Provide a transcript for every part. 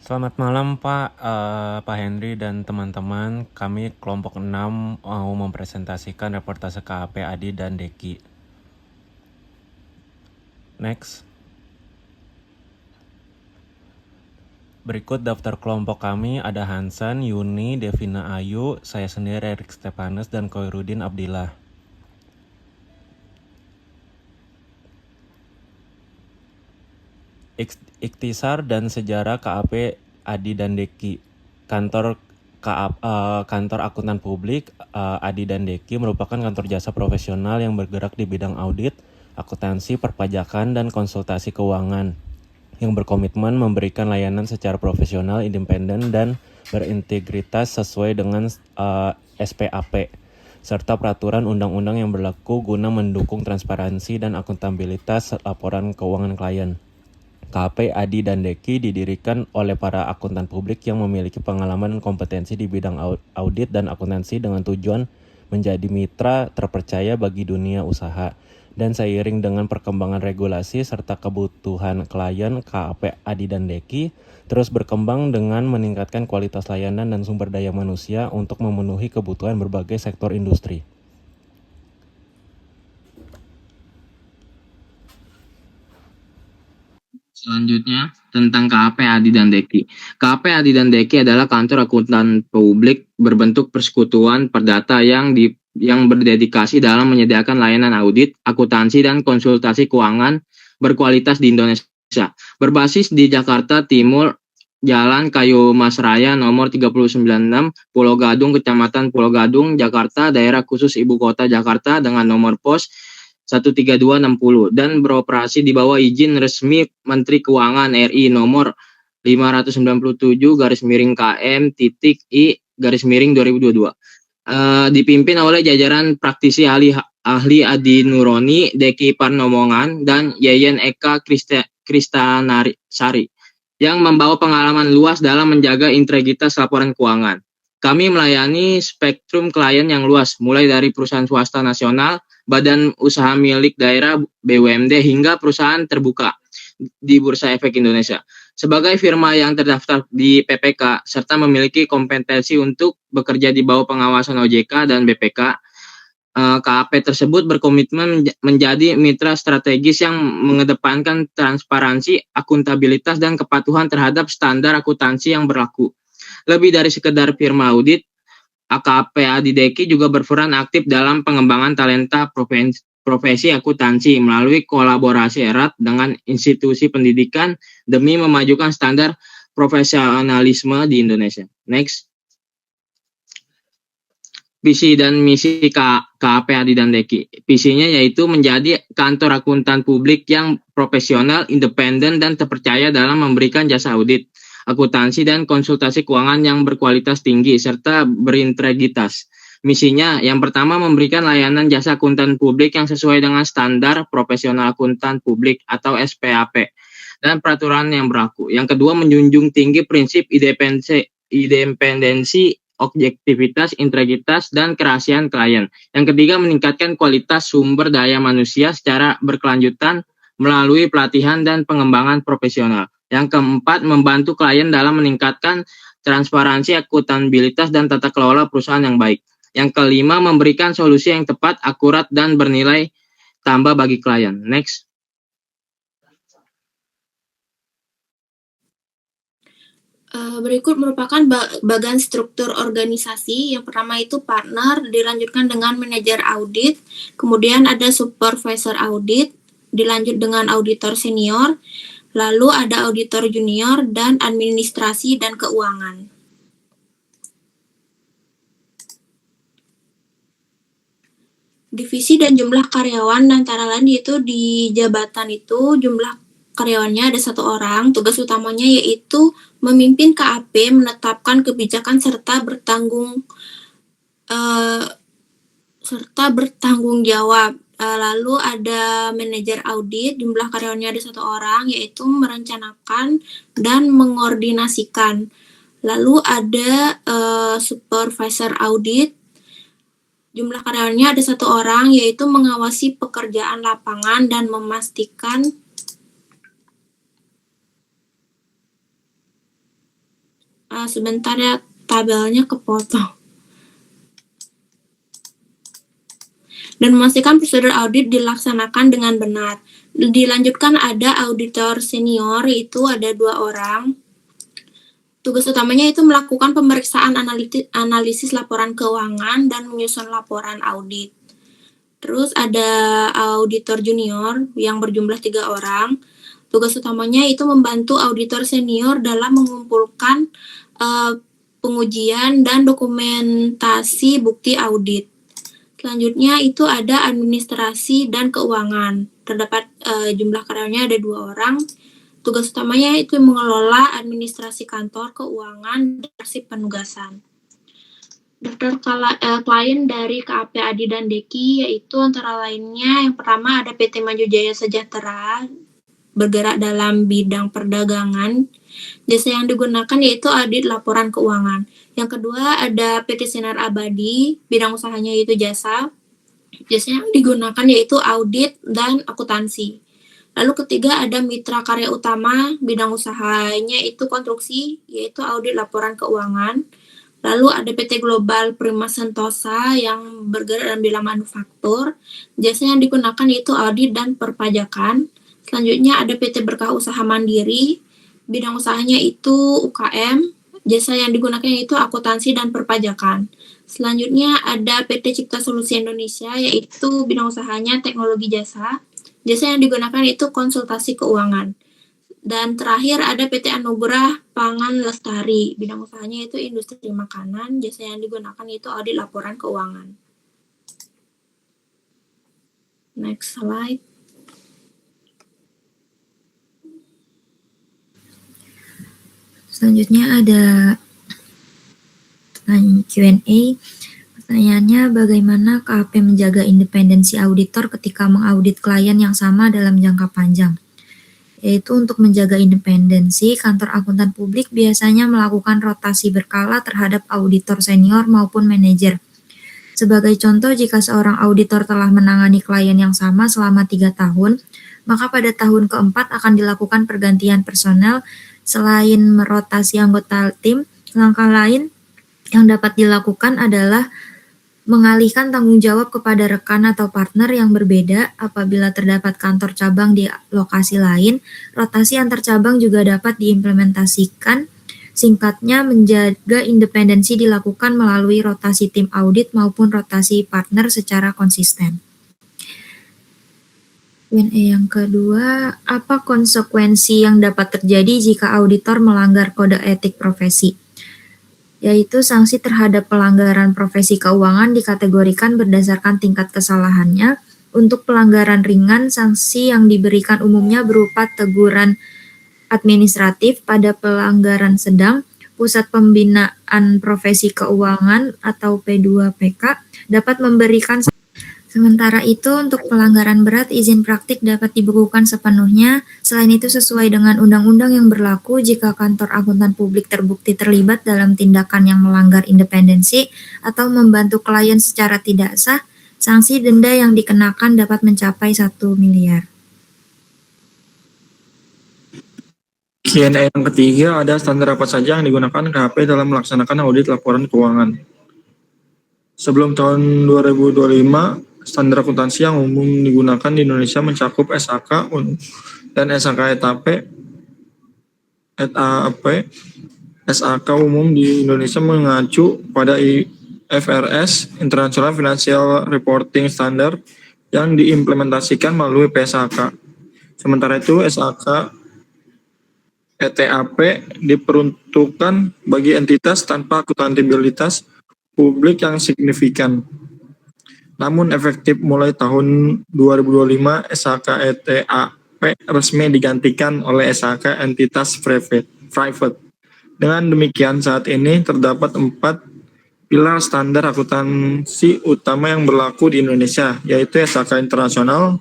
Selamat malam Pak, Pak Henry dan teman-teman. Kami kelompok 6 mau mempresentasikan reportase KAP Adi dan Deki. Next. Berikut daftar kelompok kami ada Hansan, Yuni, Devina Ayu, saya sendiri Erik Stepanus, dan Koirudin Abdillah. Ikhtisar dan sejarah KAP Adi dan Deki. Kantor akuntan publik Adi dan Deki merupakan kantor jasa profesional yang bergerak di bidang audit, akuntansi, perpajakan, dan konsultasi keuangan yang berkomitmen memberikan layanan secara profesional, independen, dan berintegritas sesuai dengan SPAP serta peraturan undang-undang yang berlaku guna mendukung transparansi dan akuntabilitas laporan keuangan klien. KAP Adi dan Deki didirikan oleh para akuntan publik yang memiliki pengalaman dan kompetensi di bidang audit dan akuntansi dengan tujuan menjadi mitra terpercaya bagi dunia usaha. Dan seiring dengan perkembangan regulasi serta kebutuhan klien, KAP Adi dan Deki terus berkembang dengan meningkatkan kualitas layanan dan sumber daya manusia untuk memenuhi kebutuhan berbagai sektor industri. Selanjutnya, tentang KAP Adi dan Deki. KAP Adi dan Deki adalah kantor akuntan publik berbentuk persekutuan perdata yang berdedikasi dalam menyediakan layanan audit, akuntansi, dan konsultasi keuangan berkualitas di Indonesia. Berbasis di Jakarta Timur, Jalan Kayu Mas Raya nomor 396, Pulau Gadung, Kecamatan Pulau Gadung, Jakarta, daerah khusus Ibu Kota Jakarta dengan nomor pos 13260 dan beroperasi di bawah izin resmi Menteri Keuangan RI nomor 597-KM-I-2022. Dipimpin oleh jajaran praktisi ahli Adi Nuroni, Deki Parnomongan, dan Yeyen Eka Kristanasari yang membawa pengalaman luas dalam menjaga integritas laporan keuangan. Kami melayani spektrum klien yang luas, mulai dari perusahaan swasta nasional, badan usaha milik daerah BUMD, hingga perusahaan terbuka di Bursa Efek Indonesia. Sebagai firma yang terdaftar di PPK serta memiliki kompetensi untuk bekerja di bawah pengawasan OJK dan BPK, KAP tersebut berkomitmen menjadi mitra strategis yang mengedepankan transparansi, akuntabilitas, dan kepatuhan terhadap standar akuntansi yang berlaku. Lebih dari sekedar firma audit, AKP Adi Deki juga berperan aktif dalam pengembangan talenta profesi akuntansi melalui kolaborasi erat dengan institusi pendidikan demi memajukan standar profesionalisme di Indonesia. Next. Visi dan misi KAP Adi dan Deki. Visinya yaitu menjadi kantor akuntan publik yang profesional, independen, dan terpercaya dalam memberikan jasa audit, akuntansi, dan konsultasi keuangan yang berkualitas tinggi serta berintegritas. Misinya yang pertama memberikan layanan jasa akuntan publik yang sesuai dengan standar profesional akuntan publik atau SPAP dan peraturan yang berlaku. Yang kedua menjunjung tinggi prinsip independensi, objektivitas, integritas, dan kerahasiaan klien. Yang ketiga, meningkatkan kualitas sumber daya manusia secara berkelanjutan melalui pelatihan dan pengembangan profesional. Yang keempat, membantu klien dalam meningkatkan transparansi, akuntabilitas, dan tata kelola perusahaan yang baik. Yang kelima, memberikan solusi yang tepat, akurat, dan bernilai tambah bagi klien. Next. Berikut merupakan bagian struktur organisasi. Yang pertama itu partner, dilanjutkan dengan manajer audit, kemudian ada supervisor audit, dilanjut dengan auditor senior, lalu ada auditor junior, dan administrasi dan keuangan. Divisi dan jumlah karyawan antara lain yaitu di jabatan itu jumlah karyawannya ada 1 orang. Tugas utamanya yaitu memimpin KAP, menetapkan kebijakan serta bertanggung jawab. Lalu ada manajer audit, jumlah karyawannya ada 1 orang, yaitu merencanakan dan mengordinasikan. Lalu ada supervisor audit, jumlah karyawannya ada 1 orang, yaitu mengawasi pekerjaan lapangan dan memastikan Sebentar ya, tabelnya kepotong. Dan memastikan prosedur audit dilaksanakan dengan benar. Dilanjutkan ada auditor senior, yaitu ada 2 orang. Tugas utamanya itu melakukan pemeriksaan analisis laporan keuangan dan menyusun laporan audit. Terus ada auditor junior yang berjumlah 3 orang. Tugas utamanya itu membantu auditor senior dalam mengumpulkan pengujian dan dokumentasi bukti audit. Selanjutnya itu ada administrasi dan keuangan. Terdapat jumlah karyawannya ada 2 orang. Tugas utamanya itu mengelola administrasi kantor, keuangan, dan arsip penugasan. Daftar klien dari KAP Adi dan Deki yaitu antara lainnya yang pertama ada PT Maju Jaya Sejahtera bergerak dalam bidang perdagangan. Jasa yang digunakan yaitu audit laporan keuangan. Yang kedua ada PT Sinar Abadi, bidang usahanya yaitu jasa. Jasa yang digunakan yaitu audit dan akuntansi. Lalu ketiga ada Mitra Karya Utama, bidang usahanya itu konstruksi, yaitu audit laporan keuangan. Lalu ada PT Global Prima Sentosa yang bergerak dalam bidang manufaktur. Jasa yang digunakan yaitu audit dan perpajakan. Selanjutnya ada PT Berkah Usaha Mandiri, bidang usahanya itu UKM. Jasa yang digunakan yaitu akuntansi dan perpajakan. Selanjutnya ada PT Cipta Solusi Indonesia, yaitu bidang usahanya teknologi jasa. Jasa yang digunakan itu konsultasi keuangan. Dan terakhir ada PT Anugerah Pangan Lestari, bidang usahanya itu industri makanan. Jasa yang digunakan itu audit laporan keuangan. Next slide. Selanjutnya ada Q&A. Pertanyaannya, bagaimana KAP menjaga independensi auditor ketika mengaudit klien yang sama dalam jangka panjang? Yaitu untuk menjaga independensi, kantor akuntan publik biasanya melakukan rotasi berkala terhadap auditor senior maupun manajer. Sebagai contoh, jika seorang auditor telah menangani klien yang sama selama 3 tahun, maka pada tahun keempat akan dilakukan pergantian personel. Selain merotasi anggota tim, langkah lain yang dapat dilakukan adalah mengalihkan tanggung jawab kepada rekan atau partner yang berbeda. Apabila terdapat kantor cabang di lokasi lain, rotasi antar cabang juga dapat diimplementasikan. Singkatnya, menjaga independensi dilakukan melalui rotasi tim audit maupun rotasi partner secara konsisten. Q&A yang kedua, apa konsekuensi yang dapat terjadi jika auditor melanggar kode etik profesi? Yaitu sanksi terhadap pelanggaran profesi keuangan dikategorikan berdasarkan tingkat kesalahannya. Untuk pelanggaran ringan, sanksi yang diberikan umumnya berupa teguran administratif. Pada pelanggaran sedang, Pusat Pembinaan Profesi Keuangan atau P2PK dapat memberikan. Sementara itu, untuk pelanggaran berat, izin praktik dapat dibekukan sepenuhnya. Selain itu, sesuai dengan undang-undang yang berlaku, jika kantor akuntan publik terbukti terlibat dalam tindakan yang melanggar independensi atau membantu klien secara tidak sah, sanksi denda yang dikenakan dapat mencapai 1 miliar. Q&A yang ketiga, ada standar apa saja yang digunakan KAP dalam melaksanakan audit laporan keuangan? Sebelum tahun 2025, standar akuntansi yang umum digunakan di Indonesia mencakup SAK dan SAK ETAP. SAK umum di Indonesia mengacu pada IFRS, International Financial Reporting Standard, yang diimplementasikan melalui PSAK. Sementara itu, SAK ETAP diperuntukkan bagi entitas tanpa akuntabilitas publik yang signifikan. Namun efektif mulai tahun 2025, SAK ETAP resmi digantikan oleh SAK entitas private. Dengan demikian, saat ini terdapat 4 pilar standar akuntansi utama yang berlaku di Indonesia, yaitu SAK internasional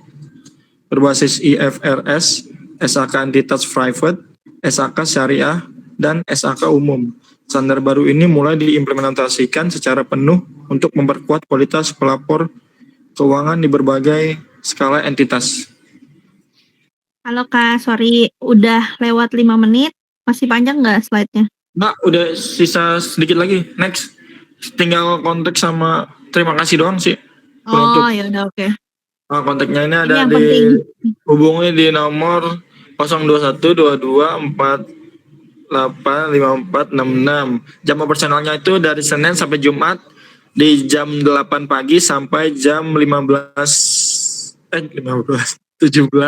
berbasis IFRS, SAK entitas private, SAK syariah, dan SAK umum. Standar baru ini mulai diimplementasikan secara penuh untuk memperkuat kualitas pelapor keuangan di berbagai skala entitas. Halo Kak, sorry udah lewat 5 menit, masih panjang nggak slide-nya? Mbak, udah sisa sedikit lagi. Next. Tinggal kontak sama terima kasih doang sih. Penutup. Oh, ya udah oke. Kontaknya ini ada Ini yang di penting. hubungi di nomor 02122485466. Jam operasionalnya itu dari Senin sampai Jumat di jam 8 pagi sampai jam 17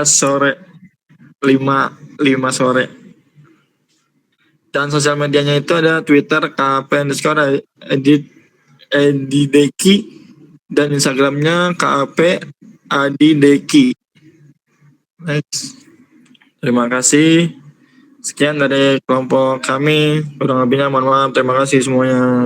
sore. 5 sore. Dan sosial medianya itu ada Twitter KAP_edideki dan Instagramnya KAP_adideki. Next. Terima kasih. Sekian dari kelompok kami. Kurang lebihnya mohon maaf. Terima kasih semuanya.